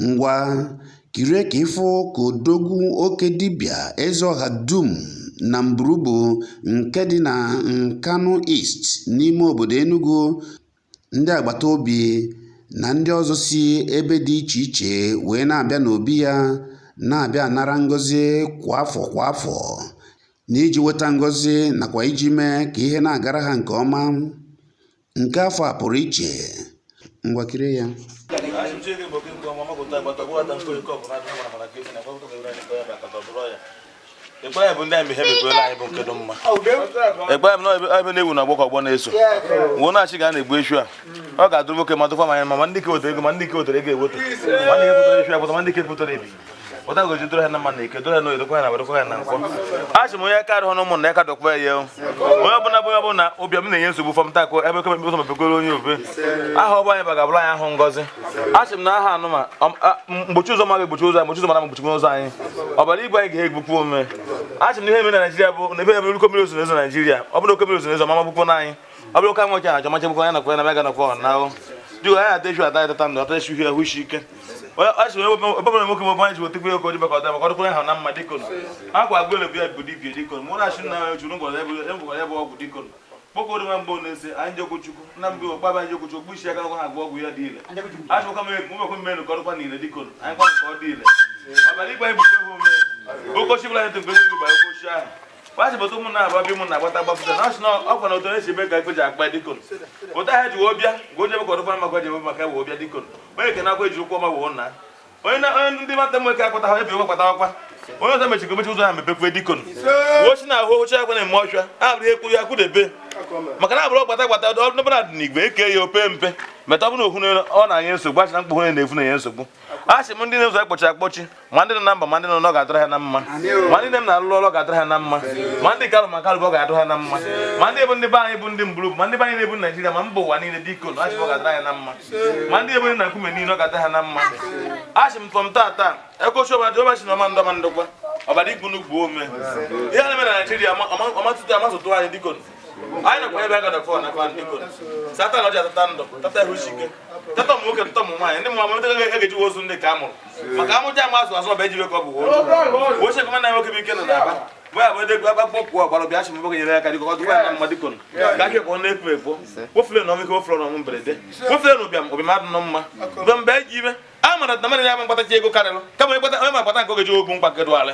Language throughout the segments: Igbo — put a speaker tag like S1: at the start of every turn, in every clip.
S1: ngwa kirie ka ịfụ ka odogwu oke dibịa Ezeọha dum na Mburubu nke dị na Nkanu East n'ime obodo Enugu, ndị agbata obi na ndị ọzọ si ebe dị iche iche wee na-abịa n'obi ya na-abịa nara ngọzi kwa afọ na iji weta ngọzi nakwa iji mee ka ihe na-agara ha nke ọma. Nke afọ a pụrụ iche. Ngwa kirie ya.
S2: Ekpere bụ ndị anyị ihe mekwere anyị bụ nke dị mma. Ekpere bụ ebe na-ewu na agbọkọ ọgbọ na-eso. Wuo na-achị ga na-egbu echu a. Ọ ga-adụrụ nwoke ma tụfa manya ma ndị ke wetere ego ma ndị ke wetere ego ewote. Ma ndị ke pụtara echu akwụta ma ndị ke pụtara ebi. Pụta goji doro ha na mma na ike doro ha na oyedokwa ya na wedokwa ya na nkwọ. Achị m onye ka arụhụ na ụmụ na ya ka dọkwa ya. Onye ọbụla ụbịam na-enye nsogbu fọm takụ ebe ekwe mekpe ụzọ mepegoro onye obe. Aha ọbụ anyị bagabụrụ anyị ahụ ngọzi. Achị m na aha anụma mgbochi ụzọ ma ga-egbochi ụzọ anyị mgbochi ụzọ mara mgbochi ụzọ anyị. Ọbara igwe anyị ga-egbukwu ome. Achị m na ihe eme na Naịjirịa bụ na ebe ebe nnukwu mmiri ozo na-ezo Naịjirịa. Ọ bụrụ oke mmiri ozo na-ezo mama bụkwu na anyị. Ọ bụrụ ka nwoke ajọ macha bụkwa ya nakwa ya na ga nakwa ọnahụ. Jụọ anyị adịghị ada ịtata ndụ ọtọ esi ahụ isi ike. Achị m ebe nwoke mebe anyị ji wetekwa ego dị maka ọdị maka ọdụkwara ha na mma dịkon. Akwa agụele bụ ya bụ dibia dịkon. Mụ na achị na chụrụ ngwara ya bụ ọgwụ dịkon. Kpọkọ dị mgbe na-ese anyị Okwuchukwu na mgbe ọkpaba anyị Okwuchukwu okpu isi aka na ha agwọ ọgwụ ya dị ile. Achị ụka mmekwa mmenu ka ọdụkwa niile dịkon. Anyị kwa ka ọ dị ile. Ọbara igwe anyị bụ ome. Okochi bụla anyị tụgbe mmiri bụ okochi ahụ. Bachi bụ ụmụ na-agba bi mụ na-agbata agbapụta na asị ọkwa na otu esi eme ka ikpe ji akpa dịkon. Ụta ha ji wobịa goje ebe ka ọdụkwa maka ji ebe maka wobịa dịkon. Onye ke na-akwa eji ụkwụ ọma woo na. Onye ndị mata nweke akpata ha ebe gbakpata akwa. Onye ọzọ mechiri mechi ụzọ ha mepekwe dịkon. Ochi na ahụ oche akwa na-eme ọchịa abụrụ ekwu ya kwudebe. Maka na abụrụ gbata ọdụ n'ebe na n'igwe eke ya ope mpe meta ọ bụ na ohune ọ na-anye nsogbu achị na mkpụ hune na-efu na-enye nsogbu. Achị m ndị na-ụzọ ekpochi akpọchi ma ndị nọ na mba ma ndị nọ n'ọ ga-adịrị ha na mma ma ndị m na-alụ ọlụ ga-adịrị ha na mma ma ndị kalụ maka alụbọ ga-adịrị ha na mma ma ndị ebe ndị be anyị bụ ndị Mburubu ma ndị be anyị na-ebu Naịjirịa ma mba ụwa niile dịkon achị ọ ga-adịrị anyị na mma ma ndị ebe na nkume niile ọ ga-adịrị ha na mma. Achị m fọm taa ekochi ọbachi na ọma ndọma ndokwa ọbara ikpu n'ugwu ome ihe a na-eme na Naịjirịa ọmatụtụ amasụtụ anyị dịkon. Anyị nakwa ebe aga dọfọ na kwa dịkon. Satan ọjọọ atata ndụ tata ihu shike tata ụmụ nwoke tata ụmụ nwaanyị ndị mụma mụta ga-eji ozu ndị ka a mụrụ maka amụja ama azụ azụ ọba ejibe ka ọ bụ oche kọma na nwoke bụ ike nọ n'Aba bụ edegwu agbakpọpụ ọgbara bịa chim boge nyere aka dịkọ ọdụkwa ya na mma dịkon ka aka ekpọ na-ekpu ekpo wofule na ọmịke wofule na ọnwụ mberede wofule na ụbịam adụ nọ mma mgbe mgbe eji ibe a mara na mmadụ ya ma mkpatachi ego karịrị kama onye ma akpata nke oge ji ogwu mkpa kedụ ala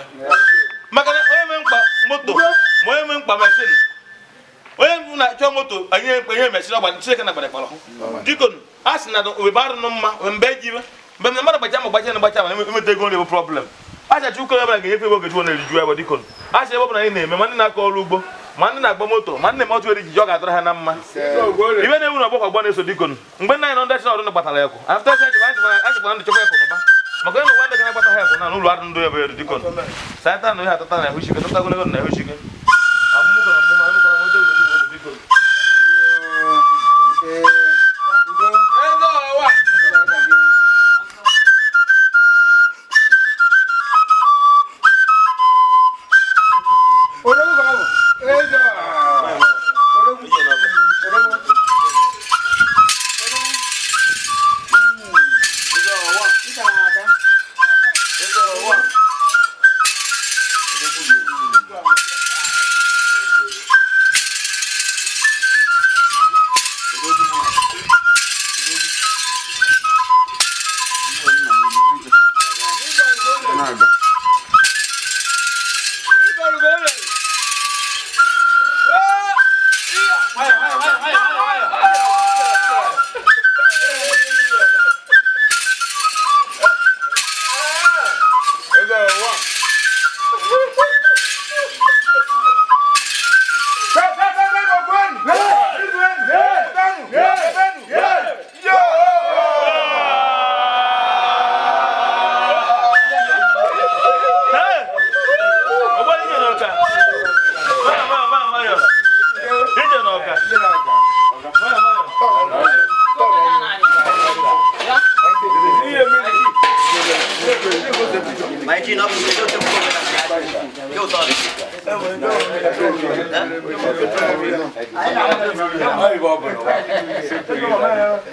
S2: maka na onye mee mkpa moto ma onye mee mkpa meshin onye na-achọ moto anyị ihe mechiri ọgba Chineke na gbara dịkon a sị na owebe arụ nọ mma mgbe eji ibe mgbe na mmadụ gbacha ma gbacha na gbacha ma emeta ego nri bụ problem. Achachi ụkọ ọbụla ga-enyefe ebe oge juo na-eriju ebe dịkon. Acha ebe ọbụla anyị na-eme ma ndị na-akọ ọrụ ugbo ma ndị na-agba moto ma ndị na-eme otu eri ijiji ọ ga-adịrị ha na mma. Ibe na-ewu na ọgbakọ ọgbọ na-eso dịkon mgbe nna anyị nọ ndị achị ọrụ gbatara ekwu afta achịkwa ndị chekwa ekwu n'ụba maka onye ụwa ndị na-agbata ha ekwu na ụlọ arụ ndụ ebe eru dịkon saịta na ihe atata na ahụ chike tata ogologo na ahụ chike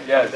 S3: Yes.